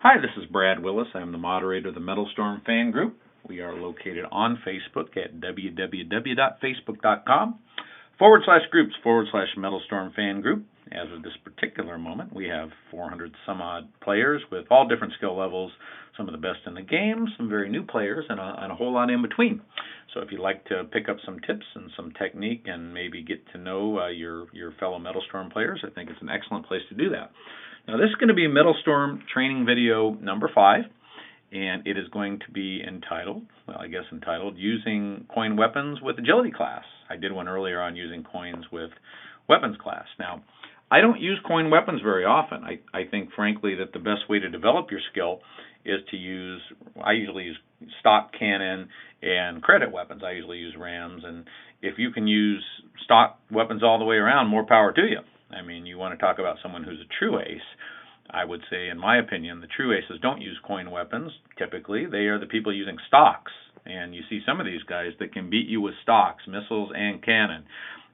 Hi, this is Brad Willis. I'm the moderator of the MetalStorm fan group. We are located on Facebook at www.facebook.com/groups/MetalStorm fan group. As of this particular moment, we have 400 some odd players with all different skill levels, some of the best in the game, some very new players, and a whole lot in between. So if you'd like to pick up some tips and some technique and maybe get to know your fellow MetalStorm players, I think it's an excellent place to do that. Now this is going to be MetalStorm Training video number 5, and it is going to be entitled, Using Coin Weapons with Agility Class. I did one earlier on using coins with weapons class. Now, I don't use coin weapons very often. I think, frankly, that the best way to develop your skill is to I usually use stock cannon and credit weapons. I usually use rams, and if you can use stock weapons all the way around, more power to you. I mean, you want to talk about someone who's a true ace. I would say, in my opinion, the true aces don't use coin weapons. Typically, they are the people using stocks. And you see some of these guys that can beat you with stocks, missiles, and cannon.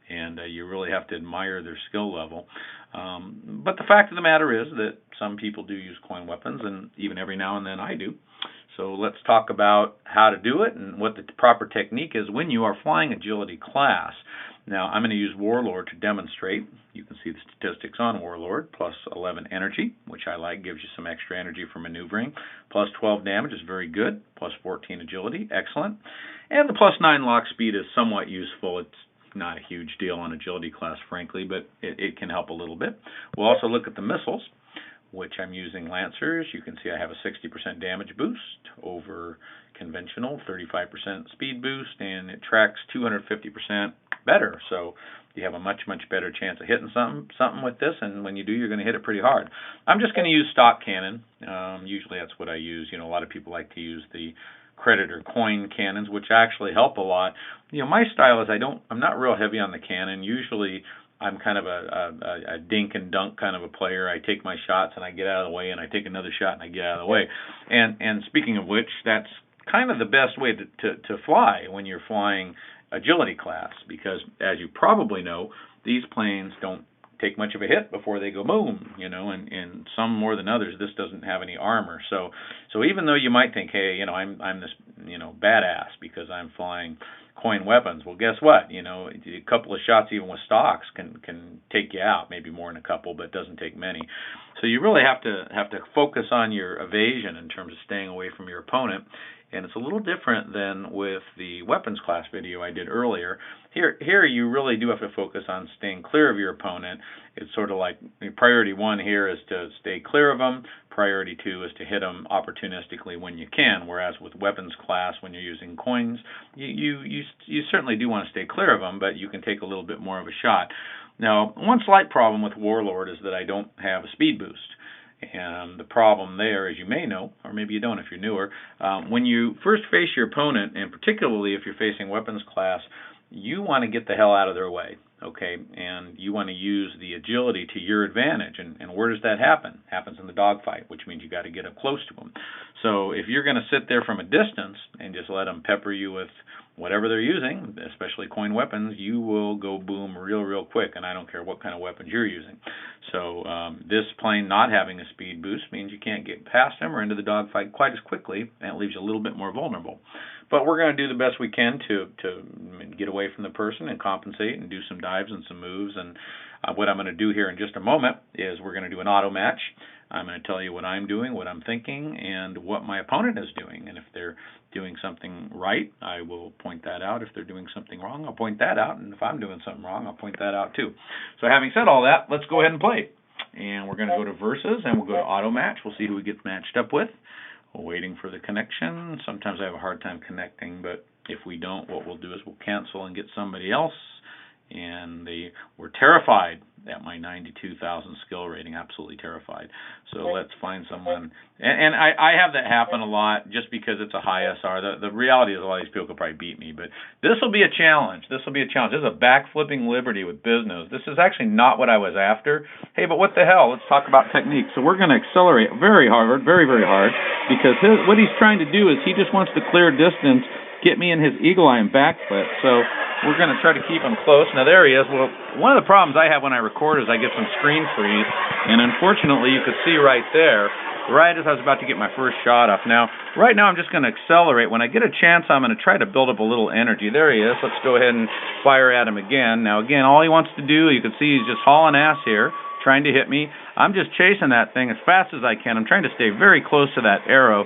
And you really have to admire their skill level. But the fact of the matter is that some people do use coin weapons, and even every now and then I do. So let's talk about how to do it and what the proper technique is when you are flying agility class. Now, I'm going to use Warlord to demonstrate. You can see the statistics on Warlord. Plus 11 energy, which I like, gives you some extra energy for maneuvering. Plus 12 damage is very good. Plus 14 agility, excellent. And the plus 9 lock speed is somewhat useful. It's not a huge deal on agility class, frankly, but it can help a little bit. We'll also look at the missiles, which I'm using Lancers. You can see I have a 60% damage boost over conventional, 35% speed boost, and it tracks 250% better. So you have a much better chance of hitting something with this, and when you do, you're going to hit it pretty hard. I'm just going to use stock cannon. Usually that's what I use. You know, a lot of people like to use the credit or coin cannons, which actually help a lot. You know, my style is I'm not real heavy on the cannon. Usually I'm kind of a dink and dunk kind of a player. I take my shots and I get out of the way, and I take another shot and I get out of the way. And speaking of which, that's kind of the best way to fly when you're flying agility class, because as you probably know, these planes don't take much of a hit before they go boom, you know, and some more than others. This doesn't have any armor. So even though you might think, hey, you know, I'm this, you know, badass because I'm flying coin weapons, well, guess what? You know, a couple of shots even with stocks can take you out, maybe more than a couple, but it doesn't take many. So you really have to focus on your evasion in terms of staying away from your opponent. And it's a little different than with the weapons class video I did earlier. Here you really do have to focus on staying clear of your opponent. It's sort of like priority 1 here is to stay clear of them. Priority 2 is to hit them opportunistically when you can. Whereas with weapons class, when you're using coins, you certainly do want to stay clear of them, but you can take a little bit more of a shot. Now, one slight problem with Warlord is that I don't have a speed boost. And the problem there, as you may know, or maybe you don't if you're newer, when you first face your opponent, and particularly if you're facing weapons class, you want to get the hell out of their way, okay? And you want to use the agility to your advantage. And where does that happen? It happens in the dogfight, which means you got to get up close to them. So if you're going to sit there from a distance and just let them pepper you with whatever they're using, especially coin weapons, you will go boom real quick, and I don't care what kind of weapons you're using. So this plane not having a speed boost means you can't get past them or into the dogfight quite as quickly, and it leaves you a little bit more vulnerable. But we're going to do the best we can to get away from the person and compensate and do some dives and some moves. And what I'm going to do here in just a moment is we're going to do an auto match. I'm going to tell you what I'm doing, what I'm thinking, and what my opponent is doing. And if they're doing something right, I will point that out. If they're doing something wrong, I'll point that out. And if I'm doing something wrong, I'll point that out too. So having said all that, let's go ahead and play. And we're going to go to Versus, and we'll go to Auto Match. We'll see who we get matched up with. We're waiting for the connection. Sometimes I have a hard time connecting, but if we don't, what we'll do is we'll cancel and get somebody else. And they were terrified at my 92,000 skill rating, absolutely terrified. So let's find someone. And I have that happen a lot just because it's a high SR. The reality is a lot of these people could probably beat me, but this will be a challenge. This will be a challenge. This is a backflipping liberty with business. This is actually not what I was after. Hey, but what the hell? Let's talk about technique. So we're going to accelerate very hard, very hard, because what he's trying to do is he just wants to clear distance, get me in his eagle eye and backflip. So we're going to try to keep him close. Now, there he is. Well, one of the problems I have when I record is I get some screen freeze, and unfortunately, you can see right there, right as I was about to get my first shot off. Now, right now I'm just going to accelerate. When I get a chance, I'm going to try to build up a little energy. There he is. Let's go ahead and fire at him again. Now, again, all he wants to do, you can see he's just hauling ass here, trying to hit me. I'm just chasing that thing as fast as I can. I'm trying to stay very close to that arrow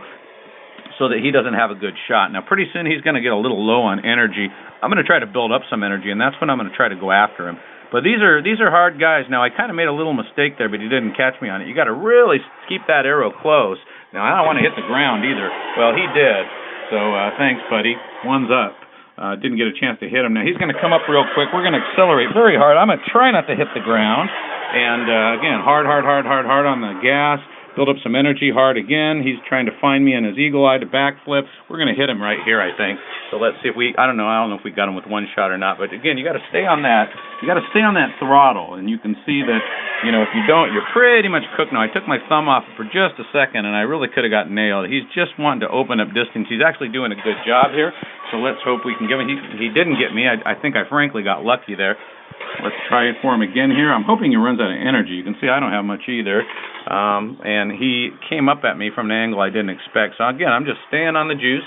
so that he doesn't have a good shot. Now, pretty soon he's going to get a little low on energy. I'm going to try to build up some energy, and that's when I'm going to try to go after him. But these are hard guys. Now, I kind of made a little mistake there, but he didn't catch me on it. You got to really keep that arrow close. Now, I don't want to hit the ground either. Well, he did. So, thanks, buddy. One's up. Didn't get a chance to hit him. Now, he's going to come up real quick. We're going to accelerate very hard. I'm going to try not to hit the ground. And, again, hard on the gas. Build up some energy hard again. He's trying to find me in his eagle eye to backflip. We're going to hit him right here, I think. So let's see if I don't know if we got him with one shot or not. But again, you got to stay on that. You got to stay on that throttle, and you can see that, if you don't, you're pretty much cooked. Now, I took my thumb off for just a second, and I really could have got nailed. He's just wanting to open up distance. He's actually doing a good job here. So let's hope we can give him. He didn't get me. I think I frankly got lucky there. Let's try it for him again here. I'm hoping he runs out of energy. You can see I don't have much either. And he came up at me from an angle I didn't expect. So again, I'm just staying on the juice.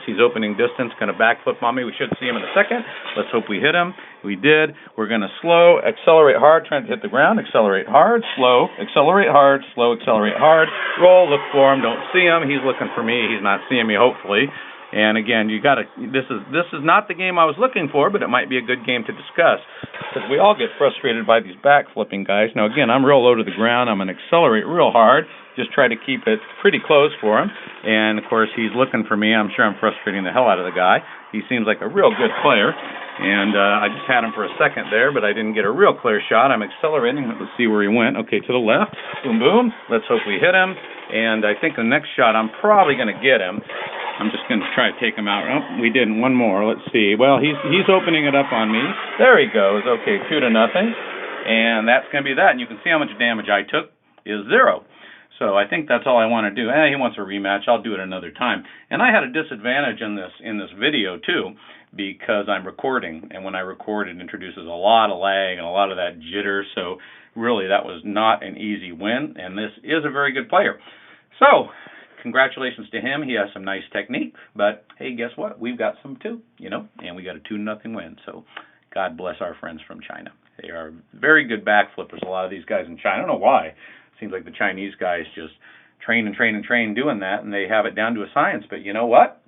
He's opening distance, going to backflip on me. We should see him in a second. Let's hope we hit him. We did. We're going to slow, accelerate hard, trying to hit the ground. Accelerate hard, slow, accelerate hard, slow, accelerate hard. Roll, look for him. Don't see him. He's looking for me. He's not seeing me, hopefully. And again, this is not the game I was looking for, but it might be a good game to discuss, because we all get frustrated by these backflipping guys. Now again, I'm real low to the ground. I'm going to accelerate real hard, just try to keep it pretty close for him. And of course, he's looking for me. I'm sure I'm frustrating the hell out of the guy. He seems like a real good player. And I just had him for a second there, but I didn't get a real clear shot. I'm accelerating. Let's see where he went. Okay, to the left. Boom, boom. Let's hope we hit him. And I think the next shot, I'm probably going to get him. I'm just going to try to take him out. Oh, we didn't. One more. Let's see. Well, he's opening it up on me. There he goes. Okay, 2-0. And that's going to be that. And you can see how much damage I took is 0. So I think that's all I want to do. He wants a rematch. I'll do it another time. And I had a disadvantage in this video, too, because I'm recording. And when I record, it introduces a lot of lag and a lot of that jitter. So really, that was not an easy win. And this is a very good player. So congratulations to him. He has some nice technique. But, hey, guess what? We've got some, too, and we got a 2-0 win. So God bless our friends from China. They are very good backflippers, a lot of these guys in China. I don't know why. Seems like the Chinese guys just train doing that, and they have it down to a science. But you know what?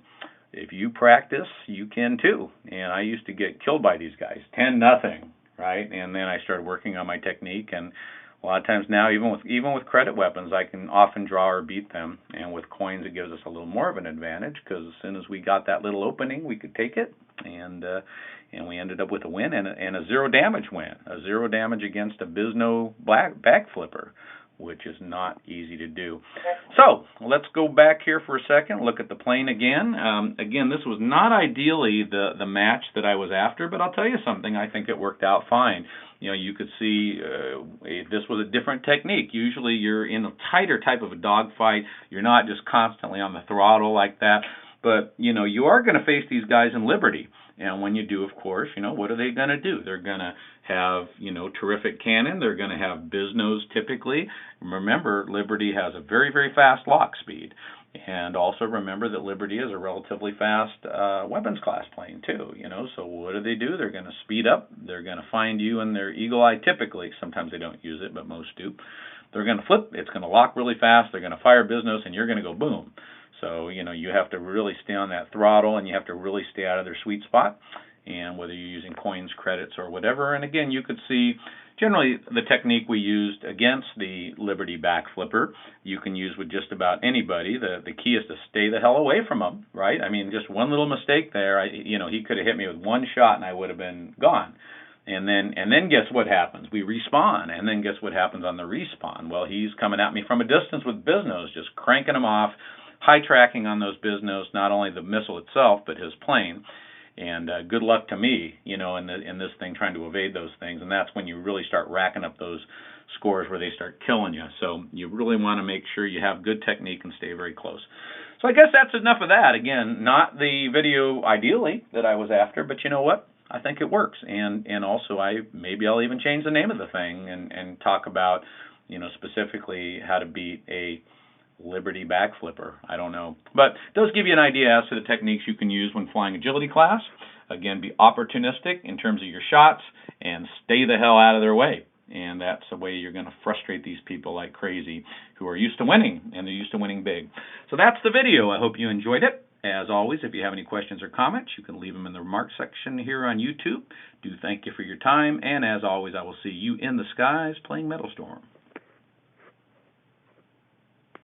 If you practice, you can too. And I used to get killed by these guys, 10-0, right? And then I started working on my technique, and a lot of times now, even with credit weapons, I can often draw or beat them. And with coins, it gives us a little more of an advantage, because as soon as we got that little opening, we could take it, and we ended up with a win and a 0 damage win, a 0 damage against a Bisno backflipper, which is not easy to do. So let's go back here for a second, look at the plane again. Again, this was not ideally the match that I was after, but I'll tell you something, I think it worked out fine. You could see this was a different technique. Usually you're in a tighter type of a dogfight. You're not just constantly on the throttle like that. But, you are going to face these guys in Liberty. And when you do, of course, what are they going to do? They're going to have, terrific cannon. They're going to have Bisnos typically. Remember, Liberty has a very, very fast lock speed. And also remember that Liberty is a relatively fast weapons class plane too, So what do? They're going to speed up. They're going to find you in their eagle eye typically. Sometimes they don't use it, but most do. They're going to flip. It's going to lock really fast. They're going to fire Bisnos, and you're going to go boom. So, you have to really stay on that throttle, and you have to really stay out of their sweet spot, and whether you're using coins, credits, or whatever. And again, you could see generally the technique we used against the Liberty backflipper, you can use with just about anybody. The key is to stay the hell away from them, right? I mean, just one little mistake there, he could have hit me with one shot, and I would have been gone. And then guess what happens? We respawn, and then guess what happens on the respawn? Well, he's coming at me from a distance with Bisnos, just cranking them off, high tracking on those Bisnos, not only the missile itself, but his plane. And good luck to me, in this thing trying to evade those things. And that's when you really start racking up those scores where they start killing you. So you really want to make sure you have good technique and stay very close. So I guess that's enough of that. Again, not the video ideally that I was after, but you know what? I think it works. And also maybe I'll even change the name of the thing and talk about, specifically how to beat a Liberty Backflipper. I don't know. But it does give you an idea as to the techniques you can use when flying agility class. Again, be opportunistic in terms of your shots and stay the hell out of their way. And that's the way you're going to frustrate these people like crazy who are used to winning, and they're used to winning big. So that's the video. I hope you enjoyed it. As always, if you have any questions or comments, you can leave them in the remarks section here on YouTube. Do thank you for your time, and as always, I will see you in the skies playing MetalStorm.